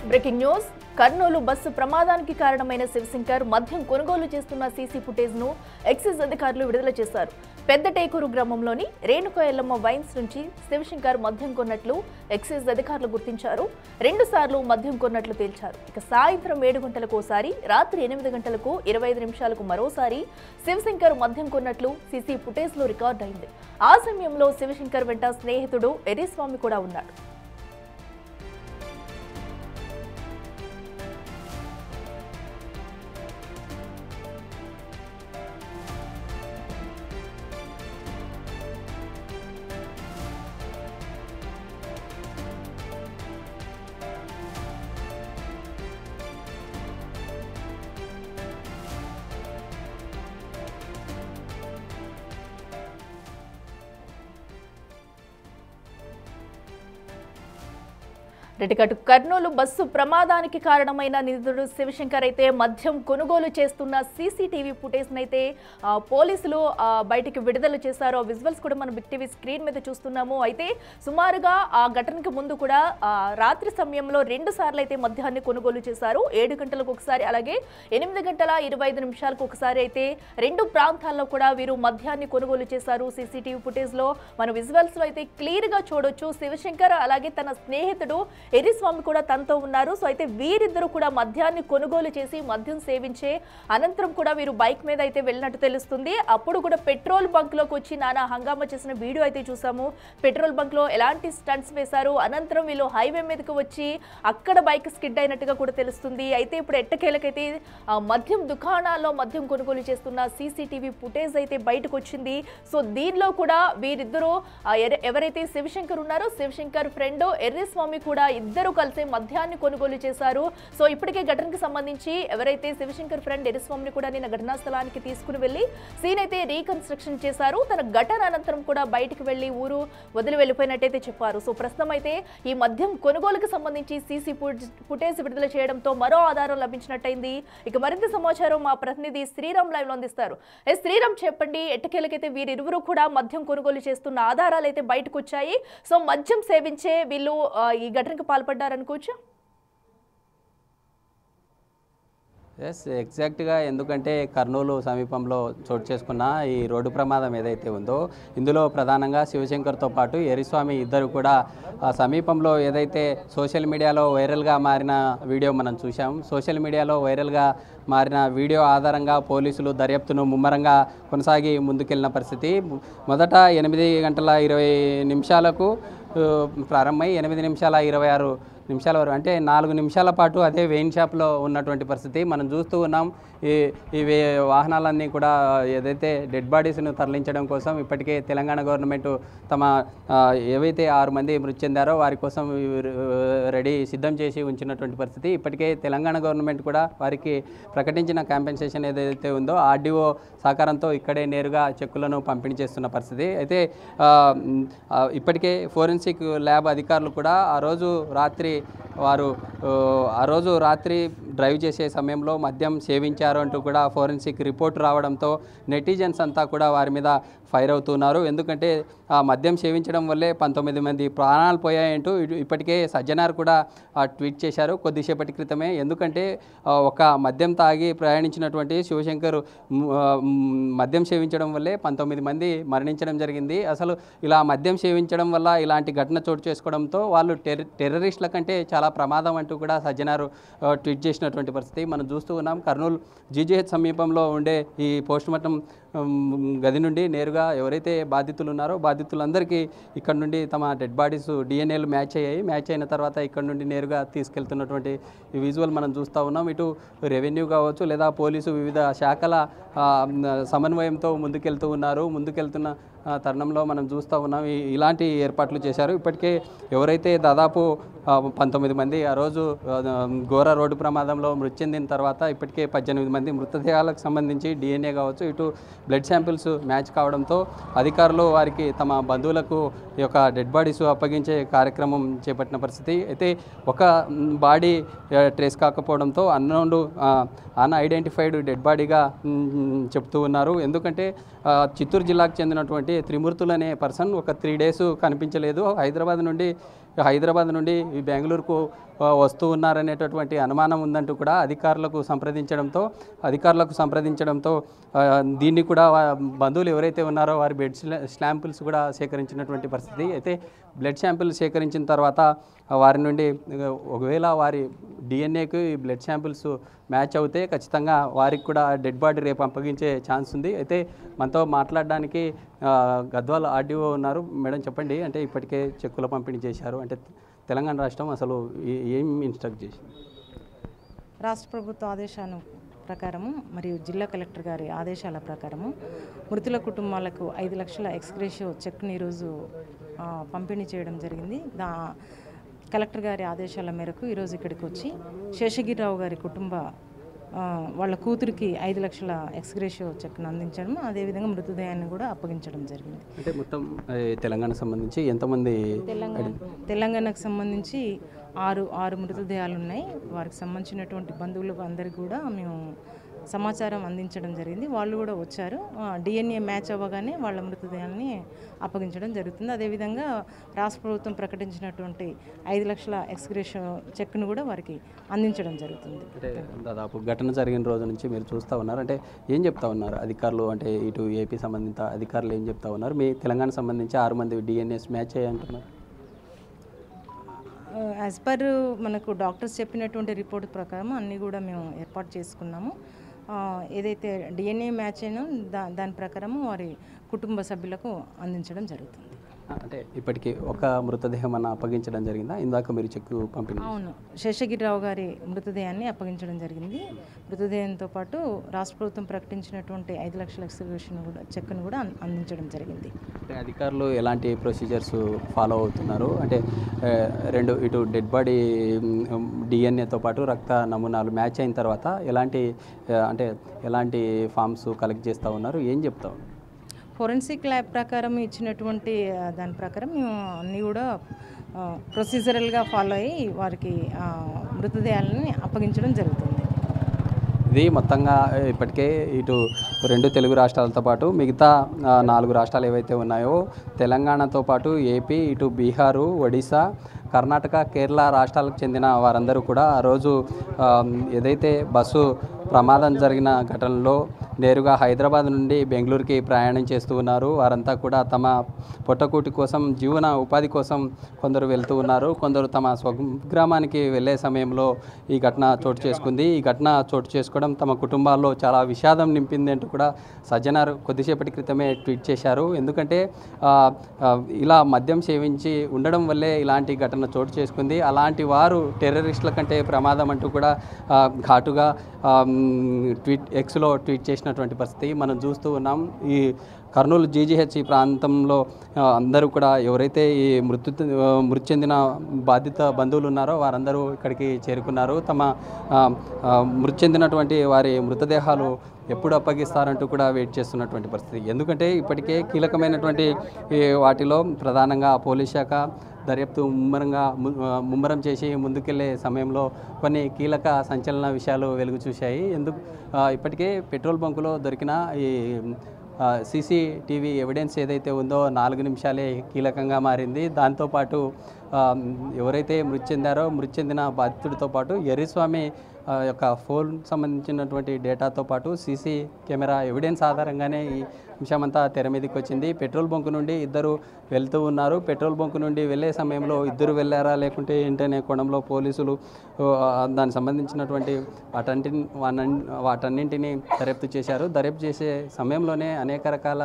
Breaking news Kurnool bus ప్రమాదానికి కారణమైన శివశంకర్ మద్యం కొనుగోలు చేస్తున్న సీసీ ఫుటేజ్ ను ఎక్సైజ్ అధికారులు విడుదల చేశారు. పెద్ద టేకూరు గ్రామంలోని రేణుక ఎల్లమ్మ వైన్స్ నుంచి శివశంకర్ మద్యం కొన్నట్లు ఎక్సైజ్ అధికారులు గుర్తించారు. 2 సార్లు మద్యం కొన్నట్లు తేల్చారు. ఇక సాయంత్రం 7 గంటలకు ఒకసారి, రాత్రి 8 గంటలకు 25 నిమిషాలకు మరోసారి శివశంకర్ మద్యం కొన్నట్లు సీసీ ఫుటేజ్ లో రికార్డ్ అయింది. ఆ సమయంలో శివశంకర్ వెంట స్నేహితుడు ఎర్రిస్వామి కూడా ఉన్నాడు. రెటికటు కర్నూలు బస్సు ప్రమాదానికి కారణమైన నిందితుడు శివశంకర్ అయితే మద్యం కొనుగోలు చేస్తున్న సీసీటీవీ ఫుటేజ్ అయితే పోలీసులు బయటికి విడుదల చేశారు. ఆ విజువల్స్ కూడా మనం బిగ్ టీవీ స్క్రీన్ మీద చూస్తున్నాము. అయితే సుమారుగా ఆ ఘటనకు ముందు కూడా రాత్రి సమయంలో 2 సార్లు అయితే మద్యాన్ని కొనుగోలు చేశారు. 7 గంటలకు ఒకసారి, అలాగే 8 గంటల 25 నిమిషాలకు ఒకసారి అయితే 2 ప్రాంతాల్లో కూడా వీరు మద్యాన్ని కొనుగోలు చేశారు. సీసీటీవీ ఫుటేజ్ లో మన విజువల్స్ లో అయితే క్లియర్ గా చూడొచ్చు. శివశంకర్ అలాగే తన స్నేహితుడు ఎర్రిస్వామి కూడా తనతో ఉన్నారు. సో అయితే వీరిద్దరూ కూడా మద్యాన్ని కొనుగోలు చేసి మద్యం సేవించే అనంతరం కూడా వీరు బైక్ మీద అయితే వెళ్ళినట్టు తెలుస్తుంది. అప్పుడు కూడా పెట్రోల్ బంక్ లోకి వచ్చి నానా హంగామా చేసిన వీడియో అయితే చూసాము. పెట్రోల్ బంక్ లో ఎలాంటి స్టంట్స్ వేశారు, అనంతరం వీళ్ళు హైవే మీదకి వచ్చి అక్కడ బైక్ స్కిడ్ అయినట్టుగా కూడా తెలుస్తుంది. అయితే ఇప్పుడు ఎట్టకేలకైతే మద్యం దుకాణాల్లో మద్యం కొనుగోలు చేస్తున్న సీసీటీవీ ఫుటేజ్ అయితే బయటకు వచ్చింది. సో దీనిలో కూడా వీరిద్దరూ ఎవరైతే శివశంకర్ ఉన్నారో, శివశంకర్ ఫ్రెండ్ ఎర్రిస్వామి కూడా ఇద్దరు కలిసి మద్యాన్ని కొనుగోలు చేశారు. సో ఇప్పటికే ఘటనకు సంబంధించి ఎవరైతే శివశంకర్ ఫ్రెండ్ ఎర్రిస్వామిని కూడా నిన్న ఘటనా స్థలానికి తీసుకుని వెళ్లి సీన్ అయితే రీకన్స్ట్రక్షన్ చేశారు. తన ఘటన అనంతరం కూడా బయటికి వెళ్లి ఊరు వదిలి వెళ్ళిపోయినట్టయితే చెప్పారు. సో ప్రస్తుతం అయితే ఈ మద్యం కొనుగోలుకు సంబంధించి సీసీ ఫుటేజ్ విడుదల చేయడంతో మరో ఆధారం లభించినట్టయింది. ఇక మరింత సమాచారం మా ప్రతినిధి శ్రీరామ్ లైవ్ లో అందిస్తారు. శ్రీరామ్, చెప్పండి, ఎట్టకేలకైతే వీరిరువురు కూడా మద్యం కొనుగోలు చేస్తున్న ఆధారాలు అయితే బయటకు వచ్చాయి. సో మద్యం సేవించే వీళ్ళు ఈ ఘటనకు పాల్పడ్డారనుకోవచ్చు. ఎగ్జాక్ట్గా, ఎందుకంటే కర్నూలు సమీపంలో చోటు చేసుకున్న ఈ రోడ్డు ప్రమాదం ఏదైతే ఉందో ఇందులో ప్రధానంగా శివశంకర్తో పాటు ఎర్రిస్వామి ఇద్దరు కూడా సమీపంలో ఏదైతే సోషల్ మీడియాలో వైరల్గా మారిన వీడియో మనం చూసాం. సోషల్ మీడియాలో వైరల్గా మారిన వీడియో ఆధారంగా పోలీసులు దర్యాప్తును ముమ్మరంగా కొనసాగి ముందుకెళ్లిన పరిస్థితి. మొదట 8 గంటల 20 నిమిషాలకు ప్రారంభమై 8 నిమిషాల 26 నిమిషాల వరకు, అంటే 4 నిమిషాల పాటు అదే వైన్ షాప్లో ఉన్నటువంటి పరిస్థితి మనం చూస్తూ ఉన్నాం. ఈ వాహనాలన్నీ కూడా ఏదైతే డెడ్ బాడీస్ను తరలించడం కోసం ఇప్పటికే తెలంగాణ గవర్నమెంట్ తమ ఏవైతే 6 మంది మృతి చెందారో వారి కోసం సిద్ధం చేసి ఉంచినటువంటి పరిస్థితి. ఇప్పటికే తెలంగాణ గవర్నమెంట్ కూడా వారికి ప్రకటించిన కాంపెన్సేషన్ ఏదైతే ఉందో ఆర్డీఓ సహకారంతో ఇక్కడే నేరుగా చెక్కులను పంపిణీ చేస్తున్న పరిస్థితి. అయితే ఇప్పటికే ఫోరెన్సిక్ ల్యాబ్ అధికారులు కూడా ఆ రోజు రాత్రి డ్రైవ్ చేసే సమయంలో మద్యం సేవించారు అంటూ కూడా ఫోరెన్సిక్ రిపోర్ట్ రావడంతో నెటిజన్స్ అంతా కూడా వారి మీద ఫైర్ అవుతున్నారు. ఎందుకంటే ఆ మద్యం సేవించడం వల్లే 19 మంది ప్రాణాలు పోయాయంటూ ఇప్పటికే సజ్జనార్ కూడా ట్వీట్ చేశారు కొద్దిసేపటి క్రితమే. ఎందుకంటే ఒక మద్యం తాగి ప్రయాణించినటువంటి శివశంకర్ మద్యం సేవించడం వల్లే 19 మంది మరణించడం జరిగింది. అసలు ఇలా మద్యం సేవించడం వల్ల ఇలాంటి ఘటన చోటు చేసుకోవడంతో వాళ్ళు టెర్రరిస్టుల కంటే చాలా ప్రమాదం అంటూ కూడా సజ్జనారు ట్వీట్ చేసినటువంటి పరిస్థితి మనం చూస్తూ ఉన్నాం. కర్నూలు జీజీహెచ్ సమీపంలో ఉండే ఈ పోస్టుమార్టం గది నుండి నేరుగా ఎవరైతే బాధితులు ఉన్నారో బాధితులందరికీ ఇక్కడ నుండి తమ డెడ్ బాడీస్ డిఎన్ఏలు మ్యాచ్ అయ్యాయి. మ్యాచ్ అయిన తర్వాత ఇక్కడ నుండి నేరుగా తీసుకెళ్తున్నటువంటి ఈ విజువల్ మనం చూస్తూ ఉన్నాం. ఇటు రెవెన్యూ కావచ్చు లేదా పోలీసు వివిధ శాఖల సమన్వయంతో ముందుకెళ్తున్న తరుణంలో మనం చూస్తూ ఉన్నాం. ఇలాంటి ఏర్పాట్లు చేశారు. ఇప్పటికే ఎవరైతే దాదాపు 19 మంది ఆ రోజు ఘోర రోడ్డు ప్రమాదంలో మృతి చెందిన తర్వాత ఇప్పటికే 18 మంది మృతదేహాలకు సంబంధించి డిఎన్ఏ కావచ్చు, ఇటు బ్లడ్ శాంపిల్స్ మ్యాచ్ కావడంతో అధికారులు వారికి తమ బంధువులకు ఈ యొక్క డెడ్ బాడీస్ అప్పగించే కార్యక్రమం చేపట్టిన పరిస్థితి. అయితే ఒక బాడీ ట్రేస్ కాకపోవడంతో అన్ఐడెంటిఫైడ్ డెడ్ బాడీగా చెప్తూ ఉన్నారు. ఎందుకంటే చిత్తూరు జిల్లాకు చెందినటువంటి త్రిమూర్తులు అనే పర్సన్ ఒక 3 days కనిపించలేదు. హైదరాబాద్ నుండి హైదరాబాద్ నుండి ఈ బెంగళూరుకు వస్తూ ఉన్నారనేటటువంటి అనుమానం ఉందంటూ కూడా అధికారులకు సంప్రదించడంతో దీన్ని కూడా బంధువులు ఎవరైతే ఉన్నారో వారి బ్లడ్ శాంపిల్స్ కూడా సేకరించినటువంటి పరిస్థితి. అయితే బ్లడ్ శాంపిల్ సేకరించిన తర్వాత వారి నుండి ఒకవేళ వారి డిఎన్ఏకు ఈ బ్లడ్ శాంపిల్స్ మ్యాచ్ అవుతే ఖచ్చితంగా వారికి కూడా డెడ్ బాడీ రేపు అప్పగించే ఛాన్స్ ఉంది. అయితే మనతో మాట్లాడడానికి గద్వాల ఆర్డీఓ ఉన్నారు. మేడం చెప్పండి, అంటే ఇప్పటికే చెక్కుల పంపిణీ చేశారు, అంటే తెలంగాణ రాష్ట్రం అసలు ఏం ఇన్స్ట్రక్ట్ చేసింది? రాష్ట్ర ప్రభుత్వ ఆదేశాల ప్రకారము మరియు జిల్లా కలెక్టర్ గారి ఆదేశాల ప్రకారము మృతుల కుటుంబాలకు 5 లక్షల ఎక్స్గ్రేషియో చెక్ని ఈరోజు పంపిణీ చేయడం జరిగింది. కలెక్టర్ గారి ఆదేశాల మేరకు ఈరోజు ఇక్కడికి వచ్చి శేషగిరిరావు గారి కుటుంబ వాళ్ళ కూతురికి 5 లక్షల ఎక్స్గ్రేషియో చెక్ను అందించడం, అదేవిధంగా మృతదేహాన్ని కూడా అప్పగించడం జరిగింది. అంటే మొత్తం తెలంగాణకు సంబంధించి ఎంతమంది? తెలంగాణకు సంబంధించి 6 మృతదేహాలు ఉన్నాయి. వారికి సంబంధించినటువంటి బంధువులు అందరికీ కూడా మేము సమాచారం అందించడం జరిగింది. వాళ్ళు కూడా వచ్చారు. డిఎన్ఏ మ్యాచ్ అవ్వగానే వాళ్ళ మృతదేహాన్ని అప్పగించడం జరుగుతుంది. అదేవిధంగా రాష్ట్ర ప్రభుత్వం ప్రకటించినటువంటి 5 లక్షల ఎక్స్గ్రేషియో చెక్ను కూడా వారికి అందించడం జరుగుతుంది. అంటే దాదాపు ఘటన జరిగిన రోజు నుంచి మీరు చూస్తూ ఉన్నారు, అంటే ఏం చెప్తా ఉన్నారు అధికారులు? అంటే ఇటు ఏపీ సంబంధిత అధికారులు ఏం చెప్తా ఉన్నారు? మీ తెలంగాణ సంబంధించి 6 మంది డిఎన్ఏస్ మ్యాచ్ అయ్యంటున్నారు. యాజ్ పర్ మనకు డాక్టర్స్ చెప్పినటువంటి రిపోర్ట్ ప్రకారం అన్నీ కూడా మేము ఏర్పాటు చేసుకున్నాము. ఏదైతే డిఎన్ఏ మ్యాచ్ అయినా దాని ప్రకారము వారి కుటుంబ సభ్యులకు అందించడం జరుగుతుంది. అంటే ఇప్పటికీ ఒక మృతదేహం అన్న అప్పగించడం జరిగిందా? ఇందాక మీరు చెక్కు పంపిణీ? అవును, శేషగిరిరావు గారి మృతదేహాన్ని అప్పగించడం జరిగింది. మృతదేహంతో పాటు రాష్ట్ర ప్రభుత్వం ప్రకటించినటువంటి 5 లక్షల ఎక్స్గ్రేషన్ కూడా చెక్ను కూడా అందించడం జరిగింది. అంటే అధికారులు ఎలాంటి ప్రొసీజర్స్ ఫాలో అవుతున్నారు? అంటే ఇటు డెడ్ బాడీ డిఎన్ఏతో పాటు రక్త నమూనాలు మ్యాచ్ అయిన తర్వాత ఎలాంటి ఫామ్స్ కలెక్ట్ చేస్తూ ఉన్నారు? ఏం చెప్తా ఉన్నారు? ఫోరెన్సిక్ ల్యాబ్ ప్రకారం ఇచ్చినటువంటి దాని ప్రకారం మేము అన్నీ కూడా ప్రొసీజరల్గా ఫాలో అయ్యి వారికి మృతదేహాలని అప్పగించడం జరుగుతుంది. ఇది మొత్తంగా ఇప్పటికే ఇటు 2 తెలుగు రాష్ట్రాలతో పాటు మిగతా 4 రాష్ట్రాలు ఏవైతే ఉన్నాయో తెలంగాణతో పాటు ఏపీ, ఇటు బీహారు, ఒడిశా, కర్ణాటక, కేరళ రాష్ట్రాలకు చెందిన వారందరూ కూడా ఆ రోజు ఏదైతే బస్సు ప్రమాదం జరిగిన ఘటనలో నేరుగా హైదరాబాద్ నుండి బెంగళూరుకి ప్రయాణం చేస్తూ ఉన్నారు. వారంతా కూడా తమ పొట్టకూటి కోసం, జీవన ఉపాధి కోసం కొందరు వెళ్తూ ఉన్నారు. కొందరు తమ స్వగ్రామానికి వెళ్ళే సమయంలో ఈ ఘటన చోటు చేసుకుంది. ఈ ఘటన చోటు చేసుకోవడం తమ కుటుంబాల్లో చాలా విషాదం నింపింది అంటూ కూడా సజ్జనార్ కొద్దిసేపటి క్రితమే ట్వీట్ చేశారు. ఎందుకంటే ఇలా మద్యం సేవించి ఉండడం వల్లే ఇలాంటి ఘటన చోటు చేసుకుంది. అలాంటి వారు టెర్రరిస్టుల కంటే ప్రమాదం అంటూ కూడా ఘాటుగా ఎక్స్లో ట్వీట్ చేసినటువంటి పరిస్థితి మనం చూస్తూ ఉన్నాం. ఈ కర్నూలు జీజీహెచ్ ప్రాంతంలో అందరూ కూడా ఎవరైతే ఈ మృతి చెందిన బాధిత బంధువులు ఉన్నారో వారందరూ ఇక్కడికి చేరుకున్నారు. తమ మృతి చెందినటువంటి వారి మృతదేహాలు ఎప్పుడు అప్పగిస్తారంటూ కూడా వెయిట్ చేస్తున్నటువంటి పరిస్థితి. ఎందుకంటే ఇప్పటికే కీలకమైనటువంటి వాటిలో ప్రధానంగా పోలీస్ శాఖ దర్యాప్తు ముమ్మరం చేసి ముందుకెళ్లే సమయంలో కొన్ని కీలక సంచలన విషయాలు వెలుగు చూశాయి. ఇప్పటికే పెట్రోల్ బంకులో దొరికిన ఈ సీసీటీవీ ఎవిడెన్స్ ఏదైతే ఉందో 4 నిమిషాలే కీలకంగా మారింది. దాంతోపాటు ఎవరైతే మృతి చెందిన బాధితుడితో పాటు ఎర్రిస్వామి యొక్క ఫోన్ సంబంధించినటువంటి డేటాతో పాటు సీసీ కెమెరా ఎవిడెన్స్ ఆధారంగానే ఈ అంశమంతా తెర మీదకి వచ్చింది. పెట్రోల్ బంకు నుండి ఇద్దరు వెళ్తూ ఉన్నారు. పెట్రోల్ బంకు నుండి వెళ్ళే సమయంలో ఇద్దరు వెళ్ళారా లేకుంటే ఏంటనే కోణంలో పోలీసులు దానికి సంబంధించినటువంటి వాటన్నింటినీ దర్యాప్తు చేశారు. దర్యాప్తు చేసే సమయంలోనే అనేక రకాల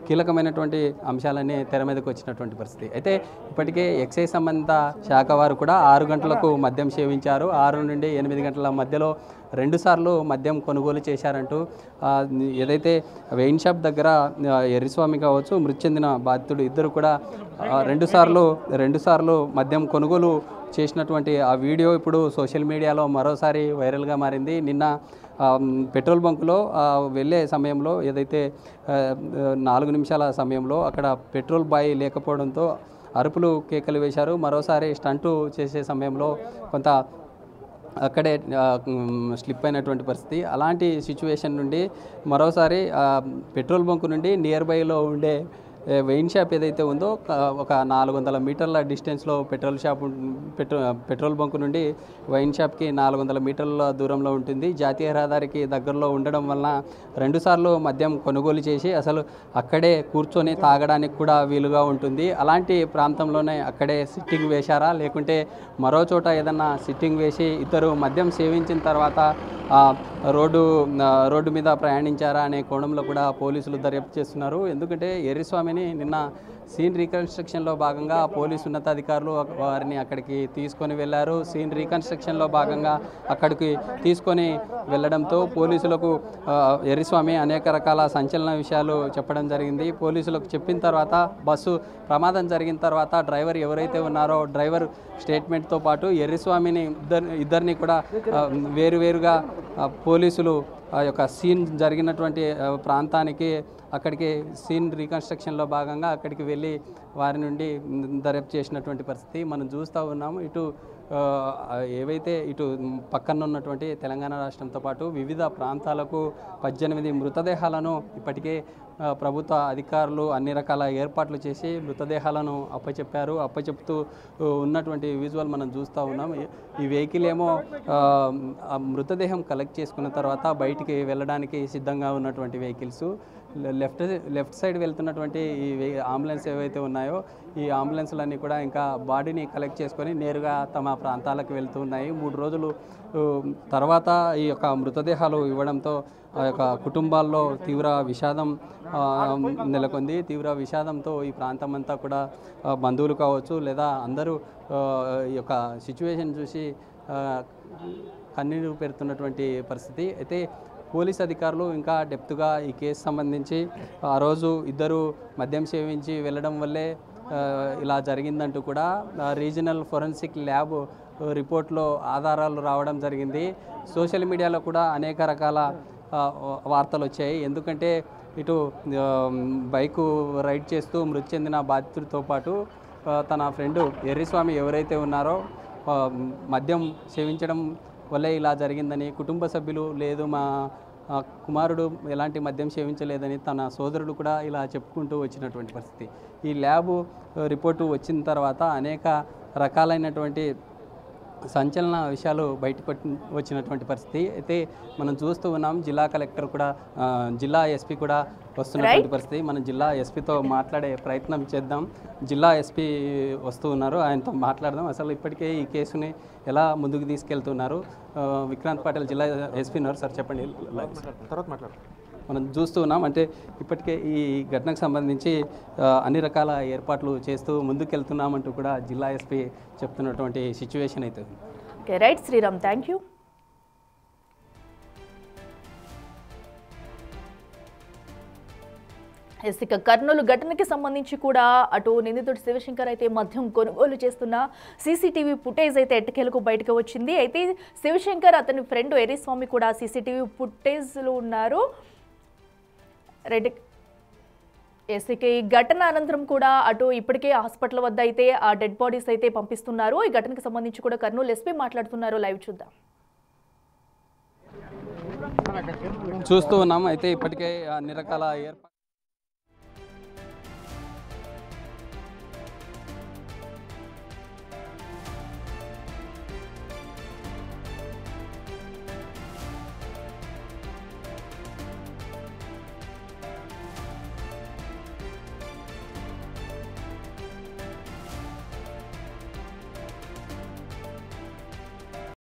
కీలకమైనటువంటి అంశాలన్నీ తెర మీదకి వచ్చినటువంటి పరిస్థితి. అయితే ఇప్పటికే ఎక్సైజ్ సంబంధిత శాఖ వారు కూడా 6 గంటలకు మద్యం సేవించారు. 6 నుండి 8 గంటల మధ్యలో 2 సార్లు మద్యం కొనుగోలు చేశారంటూ ఏదైతే వైన్ షాప్ దగ్గర ఎర్రిస్వామి కావచ్చు, మృతి చెందిన బాధితుడు ఇద్దరు కూడా 2 సార్లు మద్యం కొనుగోలు చేసినటువంటి ఆ వీడియో ఇప్పుడు సోషల్ మీడియాలో మరోసారి వైరల్గా మారింది. నిన్న పెట్రోల్ బంకులో వెళ్ళే సమయంలో ఏదైతే 4 నిమిషాల సమయంలో అక్కడ పెట్రోల్ బాయ్ లేకపోవడంతో అరుపులు కేకలు వేశారు. మరోసారి స్టంటు చేసే సమయంలో కొంత అక్కడే స్లిప్ అయినటువంటి పరిస్థితి. అలాంటి సిచ్యువేషన్ నుండి మరోసారి పెట్రోల్ బంకు నుండి నియర్ బైలో ఉండే వైన్ షాప్ ఏదైతే ఉందో ఒక 400 మీటర్ల డిస్టెన్స్లో పెట్రోల్ బంక్ నుండి వైన్ షాప్కి 400 మీటర్ల దూరంలో ఉంటుంది. జాతీయ రహదారికి దగ్గరలో ఉండడం వలన 2 సార్లు మద్యం కొనుగోలు చేసి అసలు అక్కడే కూర్చొని తాగడానికి కూడా వీలుగా ఉంటుంది. అలాంటి ప్రాంతంలోనే అక్కడే సిట్టింగ్ వేశారా, లేకుంటే మరో చోట ఏదన్నా సిట్టింగ్ వేసి ఇద్దరు మద్యం సేవించిన తర్వాత రోడ్డు మీద ప్రయాణించారా అనే కోణంలో కూడా పోలీసులు దర్యాప్తు చేస్తున్నారు. ఎందుకంటే ఎర్రిస్వామిని నిన్న సీన్ రీకన్స్ట్రక్షన్లో భాగంగా పోలీసు ఉన్నతాధికారులు వారిని అక్కడికి తీసుకొని వెళ్ళారు. సీన్ రీకన్స్ట్రక్షన్లో భాగంగా అక్కడికి తీసుకొని వెళ్ళడంతో పోలీసులకు ఎర్రిస్వామి అనేక రకాల సంచలన విషయాలు చెప్పడం జరిగింది. పోలీసులకు చెప్పిన తర్వాత బస్సు ప్రమాదం జరిగిన తర్వాత డ్రైవర్ ఎవరైతే ఉన్నారో డ్రైవర్ స్టేట్మెంట్తో పాటు ఎర్రిస్వామిని ఇద్దరిని కూడా వేరువేరుగా పోలీసులు ఆ యొక్క సీన్ జరిగినటువంటి ప్రాంతానికి అక్కడికి సీన్ రీకన్స్ట్రక్షన్లో భాగంగా అక్కడికి వెళ్ళి వారి నుండి దర్యాప్తు చేసినటువంటి పరిస్థితి మనం చూస్తూ ఉన్నాము. ఇటు పక్కన ఉన్నటువంటి తెలంగాణ రాష్ట్రంతో పాటు వివిధ ప్రాంతాలకు 18 మృతదేహాలను ఇప్పటికే ప్రభుత్వ అధికారులు అన్ని రకాల ఏర్పాట్లు చేసి మృతదేహాలను అప్పచెప్తూ ఉన్నటువంటి విజువల్ మనం చూస్తూ ఉన్నాం. ఈ వెహికల్ ఏమో ఆ మృతదేహం కలెక్ట్ చేసుకున్న తర్వాత బయటికి వెళ్ళడానికి సిద్ధంగా ఉన్నటువంటి వెహికల్స్. లెఫ్ట్ సైడ్ వెళ్తున్నటువంటి ఈ అంబులెన్స్ ఏవైతే ఉన్నాయో ఈ అంబులెన్స్లన్నీ కూడా ఇంకా బాడీని కలెక్ట్ చేసుకొని నేరుగా తమ ప్రాంతాలకు వెళ్తూ ఉన్నాయి. 3 రోజులు తర్వాత ఈ యొక్క మృతదేహాలు ఇవ్వడంతో ఆ యొక్క కుటుంబాల్లో తీవ్ర విషాదం నెలకొంది. తీవ్ర విషాదంతో ఈ ప్రాంతం అంతా కూడా బంధువులు కావచ్చు లేదా అందరూ ఈ యొక్క సిచ్యువేషన్ చూసి కన్నీరు పెడుతున్నటువంటి పరిస్థితి. అయితే పోలీస్ అధికారులు ఇంకా డెప్త్గా ఈ కేసు సంబంధించి ఆ రోజు ఇద్దరు మద్యం సేవించి వెళ్ళడం వల్లే ఇలా జరిగిందంటూ కూడా రీజనల్ ఫోరెన్సిక్ ల్యాబ్ రిపోర్ట్లో ఆధారాలు రావడం జరిగింది. సోషల్ మీడియాలో కూడా అనేక రకాల వార్తలు వచ్చాయి. ఎందుకంటే ఇటు బైకు రైడ్ చేస్తూ మృతి చెందిన బాధితుడితో పాటు తన ఫ్రెండు ఎర్రిస్వామి ఎవరైతే ఉన్నారో మద్యం సేవించడం వల్లే ఇలా జరిగిందని, కుటుంబ సభ్యులు లేదు మా కుమారుడు ఎలాంటి మద్యం సేవించలేదని తన సోదరుడు కూడా ఇలా చెప్పుకుంటూ వచ్చినటువంటి పరిస్థితి. ఈ ల్యాబ్ రిపోర్టు వచ్చిన తర్వాత అనేక రకాలైనటువంటి సంచలన విషయాలు బయటకు వచ్చినటువంటి పరిస్థితి. అయితే మనం చూస్తూ ఉన్నాం జిల్లా కలెక్టర్ కూడా జిల్లా ఎస్పీ కూడా వస్తున్నటువంటి పరిస్థితి. మనం జిల్లా ఎస్పీతో మాట్లాడే ప్రయత్నం చేద్దాం. జిల్లా ఎస్పీ వస్తూ ఉన్నారు, ఆయనతో మాట్లాడదాం. అసలు ఇప్పటికే ఈ కేసుని ఎలా ముందుకు తీసుకెళ్తున్నారు? విక్రాంత్ పాటిల్ జిల్లా ఎస్పీ ఉన్నారు. సార్ చెప్పండి. తర్వాత మనం చూస్తూ ఉన్నాం అంటే ఇప్పటికే ఈ ఘటనకు సంబంధించి అన్ని రకాల ఏర్పాట్లు చేస్తూ ముందుకెళ్తున్నామంటూ కూడా జిల్లా ఎస్పీ చెప్తున్నటువంటి సిచ్యువేషన్ అయితే. Okay right Sriram, thank you. ఇక కర్నూలు ఘటనకి సంబంధించి కూడా అటు నిందితుడు శివశంకర్ అయితే మద్యం కొనుగోలు చేస్తున్న సీసీటీవీ ఫుటేజ్ అయితే ఎట్టకేలకు బయటకు వచ్చింది. అయితే శివశంకర్ అతని ఫ్రెండ్ ఎర్రిస్వామి కూడా సీసీటీవీ ఫుటేజ్లో ఉన్నారు. ఈ ఘటన అనంతరం కూడా అటు ఇప్పటికే హాస్పిటల్ వద్ద అయితే ఆ డెడ్ బాడీస్ అయితే పంపిస్తున్నారు. ఈ ఘటనకు సంబంధించి కూడా కర్నూలు ఎస్పీ మాట్లాడుతున్నారు. లైవ్ చూద్దాం. చూస్తూ ఉన్నాం. అయితే ఇప్పటికే అన్ని రకాల